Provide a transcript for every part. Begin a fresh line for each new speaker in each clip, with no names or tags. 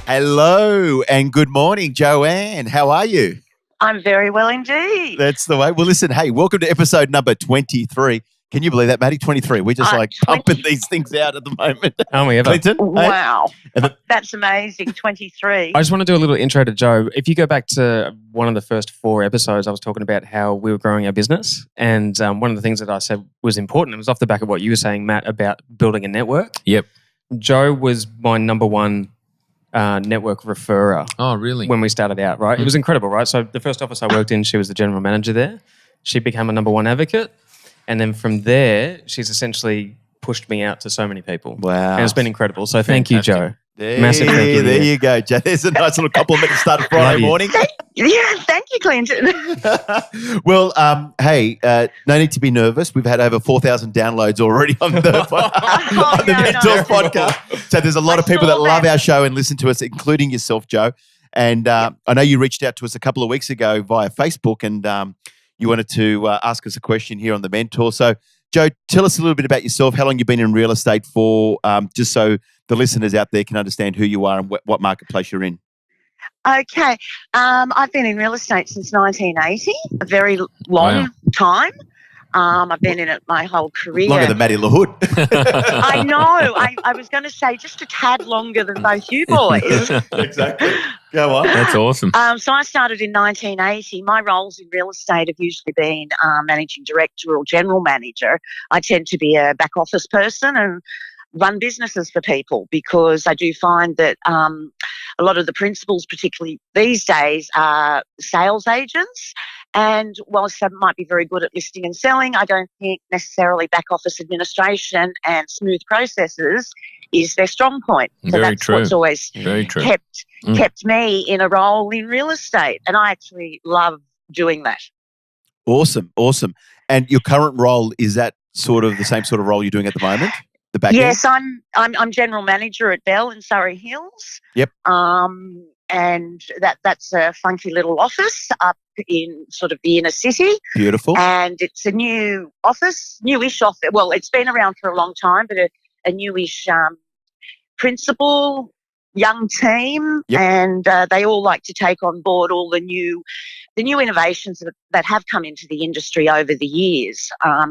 Hello and good morning, Joanne. How are you?
I'm very well indeed.
That's the way. Well, listen, hey, welcome to episode number 23. Can you believe that, Maddie? 23. We're just pumping these things out at the moment.
Aren't we ever?
Clinton?
Wow. That's amazing. 23.
I just want to do a little intro to Joe. If you go back to one of the first 4 episodes, I was talking about how we were growing our business. And one of the things that I said was important, it was off the back of what you were saying, Matt, about building a network.
Yep.
Joe was my number one network referrer.
Oh, really?
When we started out, right? It was incredible, right? So the first office I worked in, she was the general manager there. She became a number one advocate. And then from there, she's essentially pushed me out to so many people.
Wow.
And it's been incredible. So thank you, Joe.
Massive thank you. There you go, Joe. There's a nice little compliment to start a Friday morning.
Thank you, Clinton.
Well, hey, no need to be nervous. We've had over 4,000 downloads already on the Mentors podcast. So there's a lot of people that love our show and listen to us, including yourself, Joe. And I know you reached out to us a couple of weeks ago via Facebook and you wanted to ask us a question here on the Mentor. So, Joe, tell us a little bit about yourself, how long you've been in real estate for, just so the listeners out there can understand who you are and what marketplace you're in.
Okay. I've been in real estate since 1980, a very long time. I've been in it my whole career.
Longer than Maddie LaHood.
I know. I was going to say just a tad longer than both you boys.
Exactly. Go on.
That's awesome.
So I started in 1980. My roles in real estate have usually been managing director or general manager. I tend to be a back office person and run businesses for people because I do find that a lot of the principals, particularly these days, are sales agents. And whilst they might be very good at listing and selling, I don't think necessarily back office administration and smooth processes is their strong point. So that's what's always kept me in a role in real estate. And I actually love doing that.
Awesome. And your current role, is that sort of the same sort of role you're doing at the moment? The back
yes,
end?
I'm general manager at Bell in Surrey Hills.
Yep.
And that's a funky little office up in sort of the inner city.
Beautiful.
And it's a new office, newish office. Well, it's been around for a long time, but a newish principal, young team, and they all like to take on board all the new innovations that have come into the industry over the years. I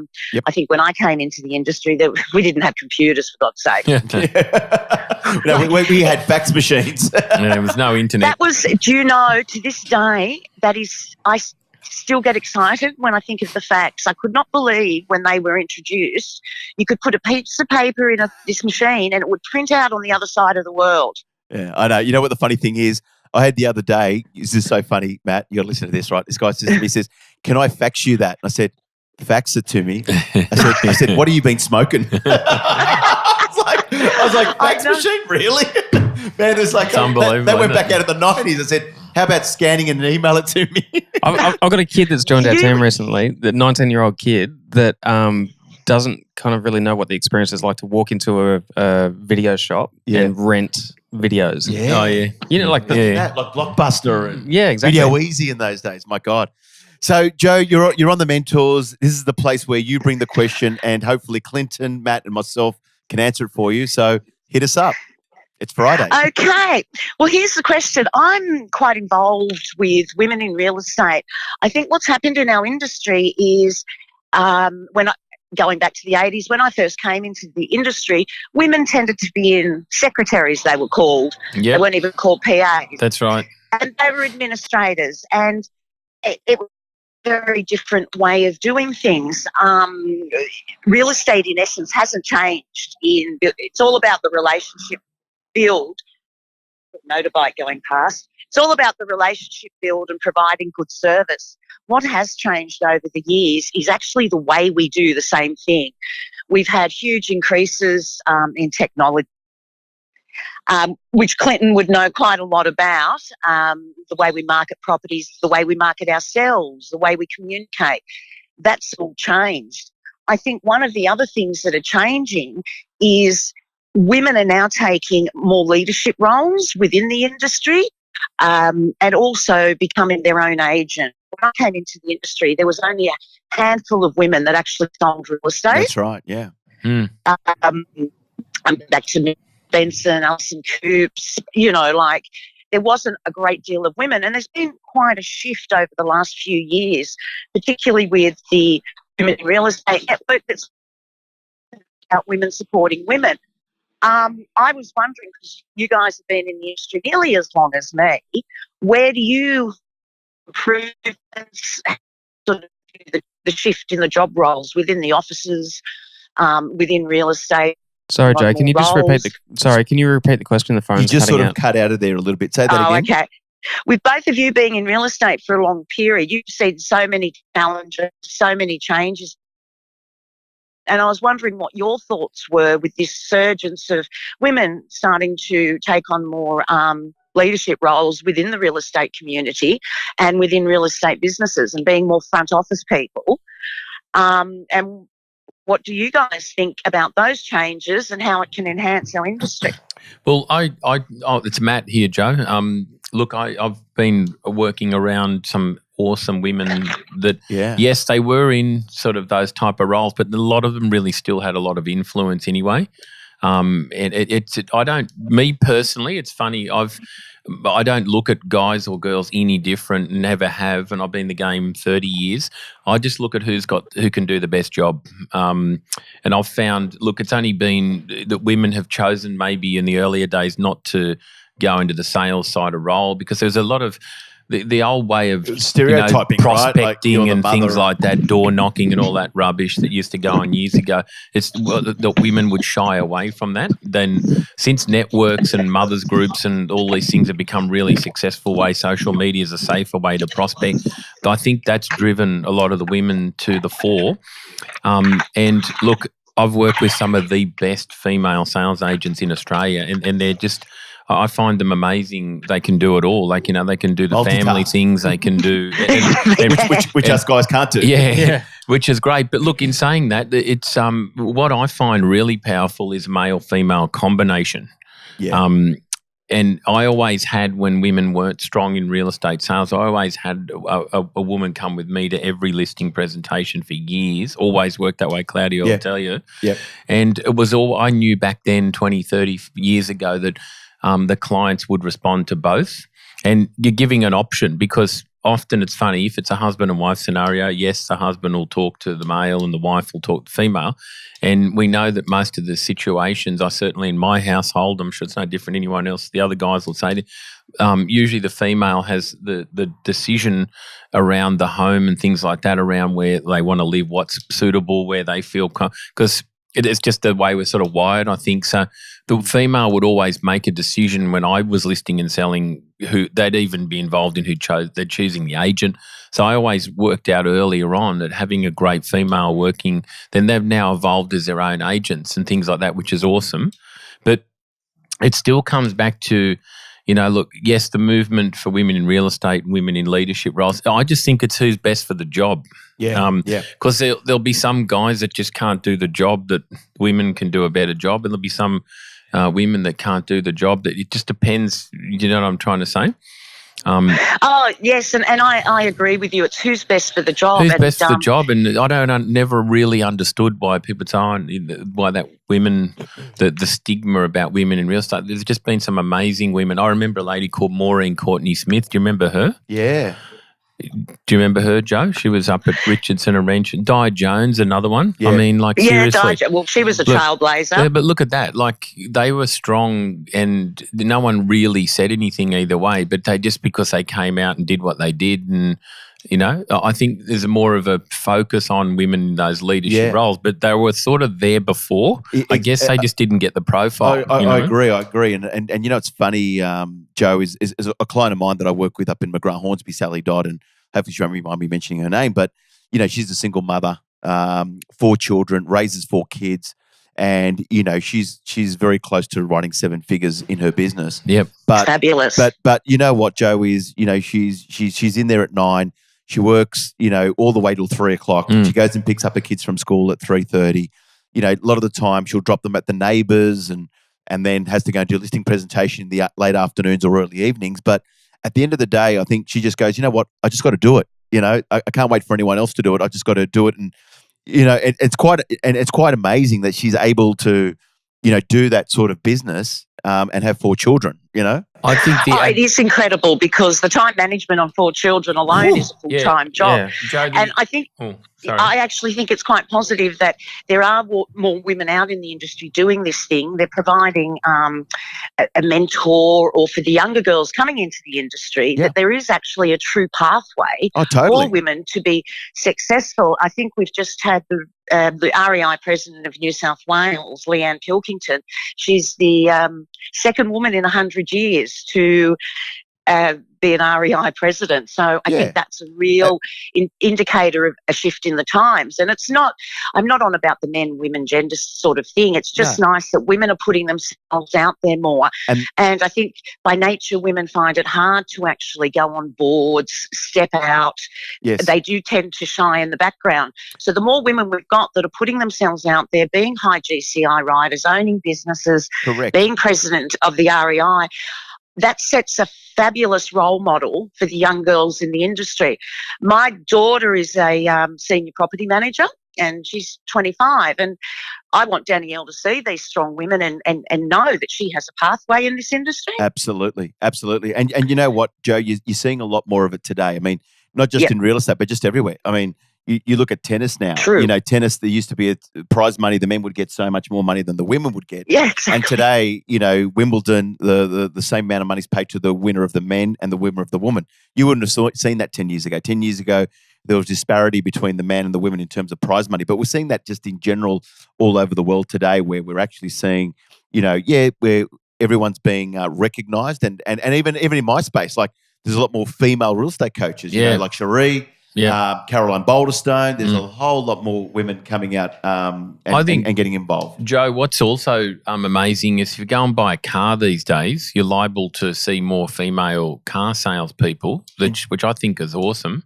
think when I came into the industry, we didn't have computers, for God's sake.
No, we had fax machines.
There was no internet.
Do you know, to this day, I still get excited when I think of the fax. I could not believe when they were introduced, you could put a piece of paper in this machine and it would print out on the other side of the world.
Yeah, I know. You know what the funny thing is? I had the other day, this is so funny, Matt, you got to listen to this, right? This guy says to me, he says, can I fax you that? And I said, fax it to me. I said, what have you been smoking? I was like, fax machine, really? Man, it's like,
unbelievable.
That went back out of the 90s. I said, how about scanning and email it to me?
I've got a kid that's joined our team recently, the 19-year-old kid that doesn't kind of really know what the experience is like to walk into a video shop and rent videos.
Yeah.
Oh, yeah.
You know, like
like Blockbuster and
exactly.
Video Easy in those days. My God. So, Joe, you're on the Mentors. This is the place where you bring the question and hopefully Clinton, Matt and myself can answer it for you. So hit us up. It's Friday.
Okay. Well, here's the question. I'm quite involved with women in real estate. I think what's happened in our industry is going back to the 80s, when I first came into the industry, women tended to be in secretaries, they were called.
Yep.
They weren't even called PAs.
That's right.
And they were administrators. And it was a very different way of doing things. Real estate, in essence, hasn't changed. It's all about the relationship build. Motorbike going past. It's all about the relationship build and providing good service. What has changed over the years is actually the way we do the same thing. We've had huge increases in technology, which Clinton would know quite a lot about, the way we market properties, the way we market ourselves, the way we communicate. That's all changed. I think one of the other things that are changing is women are now taking more leadership roles within the industry, and also becoming their own agent. When I came into the industry, there was only a handful of women that actually sold real estate.
That's right. Yeah.
I'm back to Nick Benson, Alison Coops, there wasn't a great deal of women. And there's been quite a shift over the last few years, particularly with the Women in Real Estate Network that's about women supporting women. I was wondering, because you guys have been in the industry nearly as long as me, where do you improve sort of the shift in the job roles within the offices, within real estate?
Sorry, Joe, can you just repeat the question? The phone's
You just
cutting
sort of
out.
cut out of there a little bit. Say that again.
Okay. With both of you being in real estate for a long period, you've seen so many challenges, so many changes. And I was wondering what your thoughts were with this surge of women starting to take on more leadership roles within the real estate community and within real estate businesses and being more front office people. And what do you guys think about those changes and how it can enhance our industry?
Well, it's Matt here, Joe. Look, I've been working around some awesome women that, yes, they were in sort of those type of roles, but a lot of them really still had a lot of influence anyway. Me personally, it's funny. I don't look at guys or girls any different, never have, and I've been in the game 30 years. I just look at who can do the best job. And I've found, look, it's only been that women have chosen maybe in the earlier days not to go into the sales side of role, because there's a lot of the old way of
stereotyping,
prospecting,
right?
and things like that, door knocking and all that rubbish that used to go on years ago. It's the women would shy away from that. Then since networks and mothers groups and all these things have become really successful way, social media is a safer way to prospect. I think that's driven a lot of the women to the fore. And look, I've worked with some of the best female sales agents in Australia, and they're just, I find them amazing. They can do it all. Like, they can do the family things. They can do
which us guys can't do.
Yeah, which is great. But look, in saying that, it's what I find really powerful is male-female combination.
Yeah.
And I always had, when women weren't strong in real estate sales, I always had a woman come with me to every listing presentation for years. Always worked that way, Claudia, I'll tell you.
Yep.
And it was all, I knew back then, 20, 30 years ago, that the clients would respond to both. And you're giving an option, because often it's funny, if it's a husband and wife scenario, yes, the husband will talk to the male and the wife will talk to the female. And we know that most of the situations, I certainly in my household, I'm sure it's no different than anyone else, the other guys will say, usually the female has the decision around the home and things like that, around where they want to live, what's suitable, where they feel, because it's just the way we're sort of wired, I think. So the female would always make a decision when I was listing and selling, who they'd even be involved in they're choosing the agent. So I always worked out earlier on that having a great female working, then they've now evolved as their own agents and things like that, which is awesome. But it still comes back to, look, yes, the movement for women in real estate, women in leadership roles, I just think it's who's best for the job.
Yeah.
Because there'll be some guys that just can't do the job that women can do a better job, and there'll be some women that can't do the job. That it just depends. You know what I'm trying to say?
Oh yes, and I agree with you. It's who's best for the job.
Who's best for the job, and I never really understood why people why that women, the stigma about women in real estate. There's just been some amazing women. I remember a lady called Maureen Courtney Smith. Do you remember her?
Yeah.
Do you remember her, Joe? She was up at Richardson and Wrench. Di Jones, another one.
Yeah.
I mean, seriously.
Well, she was a trailblazer.
Yeah, but look at that. They were strong, and no one really said anything either way, but because they came out and did what they did, and I think there's more of a focus on women in those leadership roles, but they were sort of there before. I guess they just didn't get the profile.
I agree. And it's funny, Joe, is a client of mine that I work with up in McGrath Hornsby, Sally Dodd, and hopefully she won't mind me mentioning her name, but she's a single mother, 4 children, raises 4 kids, and she's very close to writing 7 figures in her business.
Yep,
but fabulous.
But you know what, Joe, is she's in there at 9. She works, all the way till 3 o'clock. She goes and picks up her kids from school at 3:30. A lot of the time she'll drop them at the neighbours and and then has to go and do a listing presentation in the late afternoons or early evenings. But at the end of the day, I think she just goes, you know what, I just got to do it. I can't wait for anyone else to do it. I just got to do it. And, it's quite amazing that she's able to, do that sort of business and have 4 children,
I think
it is incredible because the time management on 4 children alone is a full-time job.
Yeah.
Joe,
And I think
sorry.
I actually think it's quite positive that there are more women out in the industry doing this thing. They're providing a mentor, or for the younger girls coming into the industry, that there is actually a true pathway
totally.
for women to be successful. I think we've just had the REI president of New South Wales, Leanne Pilkington. She's the second woman in 100 years to be an REI president. So I think that's a real indicator of a shift in the times. And I'm not on about the men, women, gender sort of thing. It's just nice that women are putting themselves out there more. And I think by nature, women find it hard to actually go on boards, step out.
Yes.
They do tend to shy in the background. So the more women we've got that are putting themselves out there, being high GCI riders, owning businesses,
Correct.
being president of the REI, that sets a fabulous role model for the young girls in the industry. My daughter is a senior property manager and she's 25, and I want Danielle to see these strong women and know that she has a pathway in this industry.
Absolutely. Absolutely. And you know what, Joe, you're seeing a lot more of it today. I mean, not just in real estate, but just everywhere. I mean, you look at tennis now.
True.
Tennis, there used to be a prize money. The men would get so much more money than the women would get.
Yeah, exactly.
And today, Wimbledon, the same amount of money is paid to the winner of the men and the winner of the woman. You wouldn't have seen that 10 years ago. 10 years ago, there was disparity between the men and the women in terms of prize money. But we're seeing that just in general all over the world today, where we're actually seeing, where everyone's being recognised. And even in my space, like there's a lot more female real estate coaches, like Cherie. Caroline Boulderstone. There's a whole lot more women coming out and getting involved.
Joe, what's also amazing is if you go and buy a car these days, you're liable to see more female car salespeople, which I think is awesome.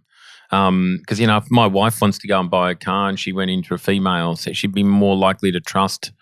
Because, if my wife wants to go and buy a car and she went into a female, so she'd be more likely to trust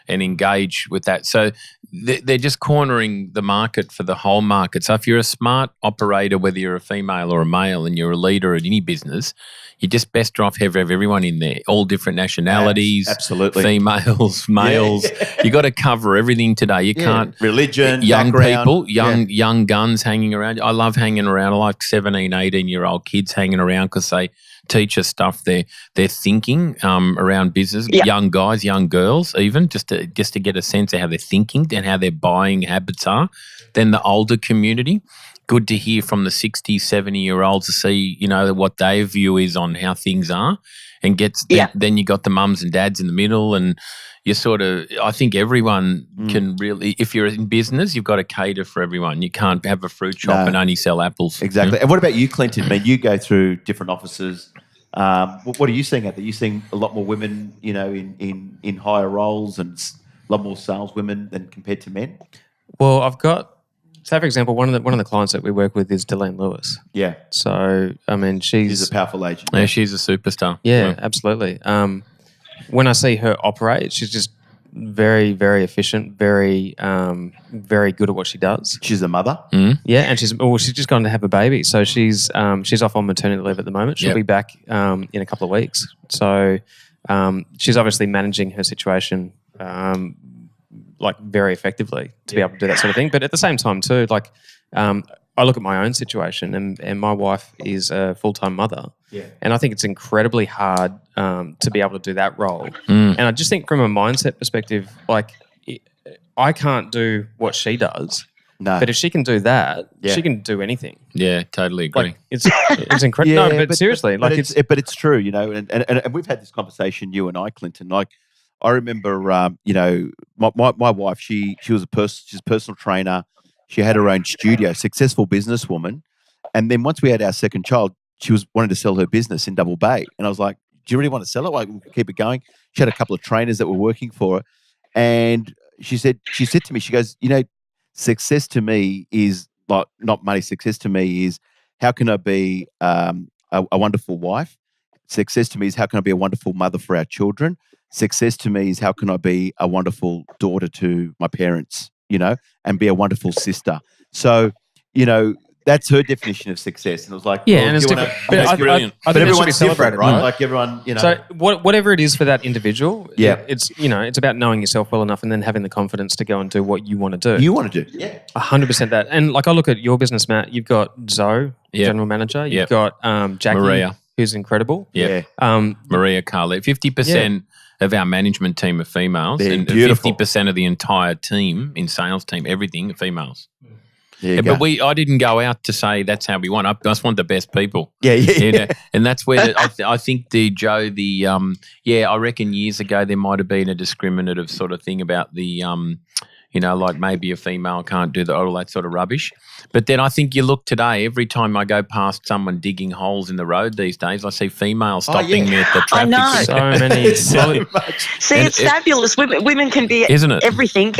and engage with that. So they're just cornering the market for the whole market. So if you're a smart operator, whether you're a female or a male, and you're a leader at any business, you're just best off have everyone in there, all different nationalities,
absolutely,
females, males. You got to cover everything today. You can't
religion,
young
background.
people, young guns hanging around. I love hanging around. I like 17, 18-year-old kids hanging around because they teach us stuff they're thinking around business. Young guys, young girls, even just to get a sense of how they're thinking and how their buying habits are. Then the older community. Good to hear from the 60, 70-year-olds to see, what their view is on how things are, and then you got the mums and dads in the middle, and you I think everyone can really, if you're in business, you've got to cater for everyone. You can't have a fruit shop and only sell apples.
Exactly. And what about you, Clinton? I mean, you go through different offices. What are you seeing out there? You seeing a lot more women, in higher roles, and a lot more sales women than compared to men?
Well, I've got, say for example, one of the clients that we work with is Delane Lewis.
Yeah.
So I mean, she's
a powerful agent.
Yeah, she's a superstar.
Yeah, absolutely. When I see her operate, she's just very, very efficient, very, very good at what she does.
She's a mother.
Yeah, and she's just gone to have a baby, so she's off on maternity leave at the moment. She'll be back in a couple of weeks. So she's obviously managing her situation very effectively to be able to do that sort of thing. But at the same time too, I look at my own situation, and my wife is a full-time mother.
Yeah.
And I think it's incredibly hard to be able to do that role. And I just think from a mindset perspective, I can't do what she does.
No.
But if she can do that, she can do anything.
Yeah, totally agree.
It's incredible. No, but seriously,
it's true, and we've had this conversation, you and I, Clinton. I remember, my wife. She's a personal trainer. She had her own studio, successful businesswoman. And then once we had our second child, she wanted to sell her business in Double Bay. And I was like, do you really want to sell it? We'll keep it going. She had a couple of trainers that were working for her. And she said to me, she goes, success to me is not money. Success to me is how can I be a wonderful wife? Success to me is how can I be a wonderful mother for our children? success to me is how can I be a wonderful daughter to my parents, and be a wonderful sister. So, that's her definition of success. And it was like,
Yeah,
well,
and it's
do you
different.
wanna-
But I
brilliant.
I
but
think it should be
everyone's different,
celebrated,
right? Like everyone,
So whatever it is for that individual,
Yeah.
it's about knowing yourself well enough and then having the confidence to go and do what you want to do.
you want to do. Yeah.
100% that. And like I look at your business, Matt, you've got Zoe,
Yep.
general manager. You've
Yep.
got Jackie,
Maria.
who's incredible.
Yeah.
Um,
Maria Carlet. 50% of our management team are females,
They're
and
beautiful.
50% of the entire team, in sales team, everything, are females.
There you
Yeah,
go.
but I didn't go out to say that's how we want. I just want the best people.
yeah.
You know, and that's where I think I reckon years ago there might have been a discriminative sort of thing about the like maybe a female can't do all that sort of rubbish. But then I think you look today, every time I go past someone digging holes in the road these days, I see females stopping me at the
I
traffic.
know.
so many.
It's so much.
See,
And
it's fabulous. Women can be
Isn't it?
everything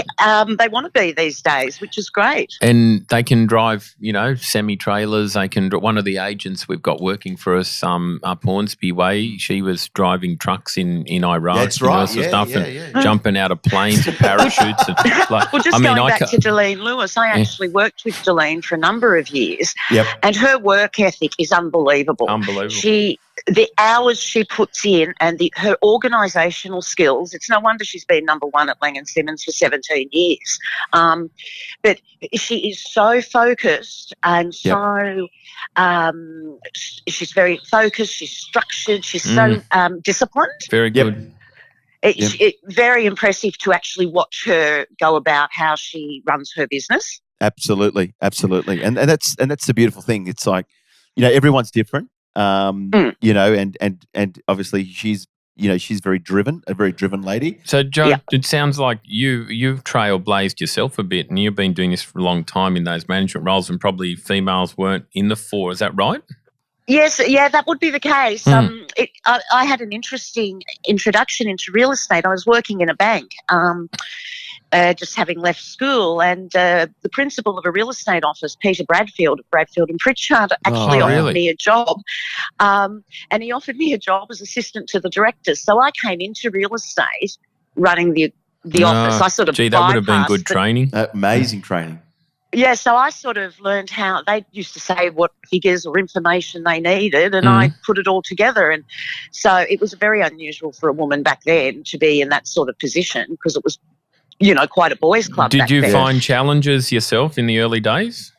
they want to be these days, which is great.
And they can drive, semi-trailers. One of the agents we've got working for us up Hornsby Way, she was driving trucks in Iraq.
That's
and all
right.
sorts of
Yeah,
stuff,
yeah,
and jumping out of planes and parachutes. And,
Well, just going back to Delene Lewis, I actually worked with Delene for a number of years,
Yep.
and her work ethic is unbelievable.
Unbelievable.
The hours she puts in and her organisational skills, it's no wonder she's been number one at Lang & Simmons for 17 years. But she is so focused and so she's very focused, she's structured, she's so disciplined.
Very good.
It's very impressive to actually watch her go about how she runs her business.
Absolutely. And that's the beautiful thing. It's like, everyone's different. And obviously she's very driven, a very driven lady.
So, Joe, it sounds like you've trailblazed yourself a bit, and you've been doing this for a long time in those management roles, and probably females weren't in the fore. Is that right?
Yes, that would be the case. I had an interesting introduction into real estate. I was working in a bank, just having left school, and the principal of a real estate office, Peter Bradfield of Bradfield and Pritchard, actually offered me a job. And he offered me a job as assistant to the directors. So I came into real estate running the office. I sort of
that would have been good training.
Amazing training.
Yeah, so I sort of learned how they used to say what figures or information they needed, and I put it all together. And so it was very unusual for a woman back then to be in that sort of position, because it was, quite a boys' club.
Did
back
you
then.
find challenges yourself in the early days?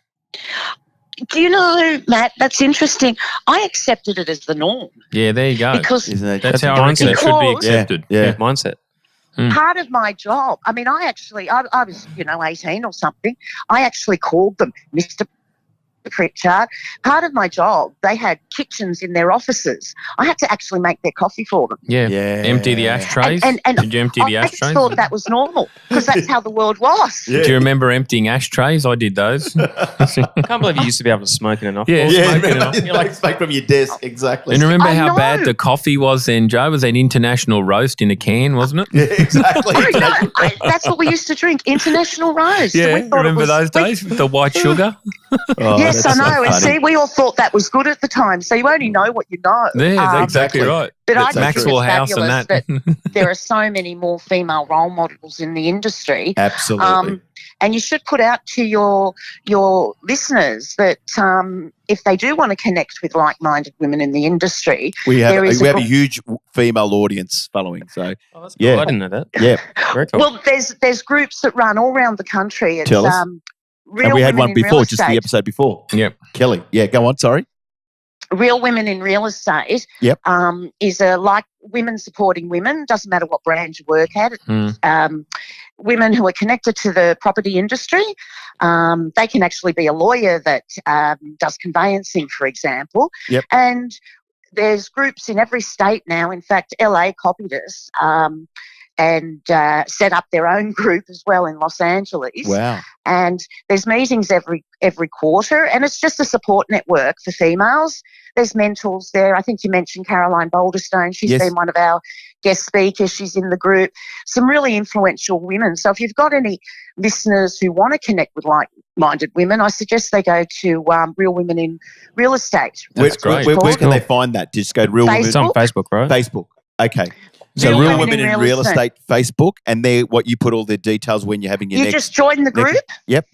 Do you know, Matt, that's interesting. I accepted it as the norm.
Yeah, there you go.
Because
Isn't it?
That's how
a
I reckon it should be
mindset.
accepted.
Yeah.
mindset.
part of my job, I mean, I was, 18 or something. I actually called them Mr. Pritchard. Part of my job, they had kitchens in their offices. I had to actually make their coffee for them.
Yeah.
Yeah.
Empty the ashtrays.
And
Did you empty the
I just
ashtrays?
thought that was normal, because that's how the world was.
Yeah.
Do you remember emptying ashtrays? I did those.
I can't believe you used to be able to smoke in an office.
Yeah.
Yeah,
Smoking it
remember,
up.
you're like smoke from your desk, exactly.
And remember
I
how
know.
bad the coffee was then, Joe? It was an international roast in a can, wasn't it?
Yeah, exactly.
Oh, no, that's what we used to drink, International Roast.
Yeah,
We thought it
remember
was-
those days with the white sugar?
Oh,
Yes,
that's
I know.
so
And
funny.
see, we all thought that was good at the time. So you only know what you know.
Yeah, that's exactly
Exactly.
right.
But I
That's
think
Maxwell
it's
House and
fabulous
that.
there are so many more female role models in the industry.
Absolutely.
And you should put out to your listeners that if they do want to connect with like-minded women in the industry,
we have
there is
a huge female audience following. So
Oh, that's
Yeah.
cool. I didn't know that.
yeah,
Very cool.
well, there's groups that run all around the country. It's,
Tell us.
Real
and we had
Women
one
in Real
before, just the
Estate.
episode before.
Yep.
Kelly. Yeah, go on. Sorry.
Real Women in Real Estate
Yep.
is a like women supporting women. Doesn't matter what brand you work at. Women who are connected to the property industry. They can actually be a lawyer that does conveyancing, for example.
Yep.
And there's groups in every state now. In fact, LA copied us and set up their own group as well in Los Angeles.
Wow.
And there's meetings every quarter, and it's just a support network for females. There's mentors there. I think you mentioned Caroline Boulderstone. She's
Yes.
been one of our guest speakers. She's in the group. Some really influential women. So if you've got any listeners who want to connect with like-minded women, I suggest they go to Real Women in Real Estate.
That's great.
Where
Cool.
can they find that? Just go to Real Women
Facebook.
It's on Facebook, right?
Facebook. Okay. So
Real
Real
Women
Women
in
in
Real
Real Estate Facebook, and there what you put all the details when you're having your
You
next.
just join the group.
Yep.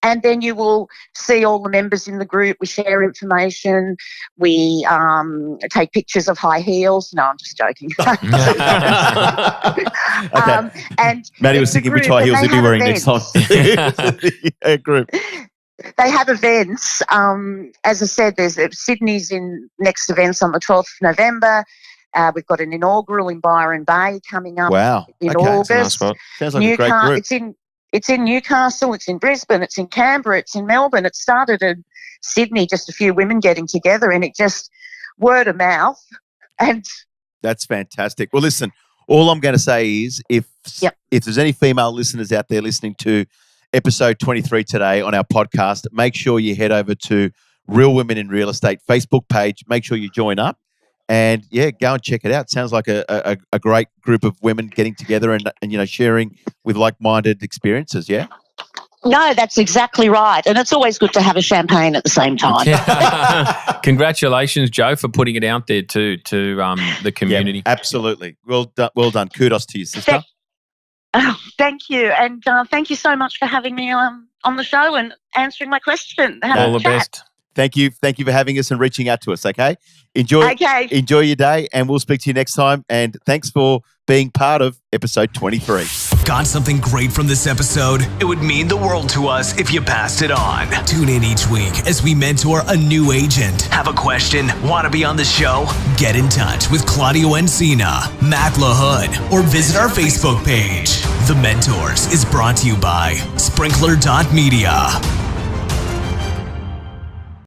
And then you will see all the members in the group. We share information. We take pictures of high heels. No, I'm just joking.
Okay.
And
Maddie was
it's a
thinking which
group
high heels
and
he'd be
they
wearing
have
next time. Yeah, group.
They have events. As I said, there's Sydney's in next events on the 12th of November. We've got an inaugural in Byron Bay coming up
Wow.
in
Okay.
August.
That's a nice spot.
Sounds like a great group.
It's in Newcastle, it's in Brisbane, it's in Canberra, it's in Melbourne. It started in Sydney, just a few women getting together, and it just word of mouth. And
That's fantastic. Well, listen, all I'm going to say is if there's any female listeners out there listening to episode 23 today on our podcast, make sure you head over to Real Women in Real Estate Facebook page. Make sure you join up. And go and check it out. Sounds like a great group of women getting together and sharing with like-minded experiences. Yeah.
no, that's exactly right. And it's always good to have a champagne at the same time.
Congratulations, Joe, for putting it out there to the community.
Yeah, absolutely. Well done. Well done. Kudos to you, sister.
Thank you, and thank you so much for having me on the show and answering my question.
All the best.
Thank you for having us and reaching out to us. Okay. Enjoy your day, and we'll speak to you next time. And thanks for being part of episode 23.
Got something great from this episode? It would mean the world to us if you passed it on. Tune in each week as we mentor a new agent. Have a question? Want to be on the show? Get in touch with Claudio Encina, Matt LaHood, or visit our Facebook page. The Mentors is brought to you by Sprinkler.media.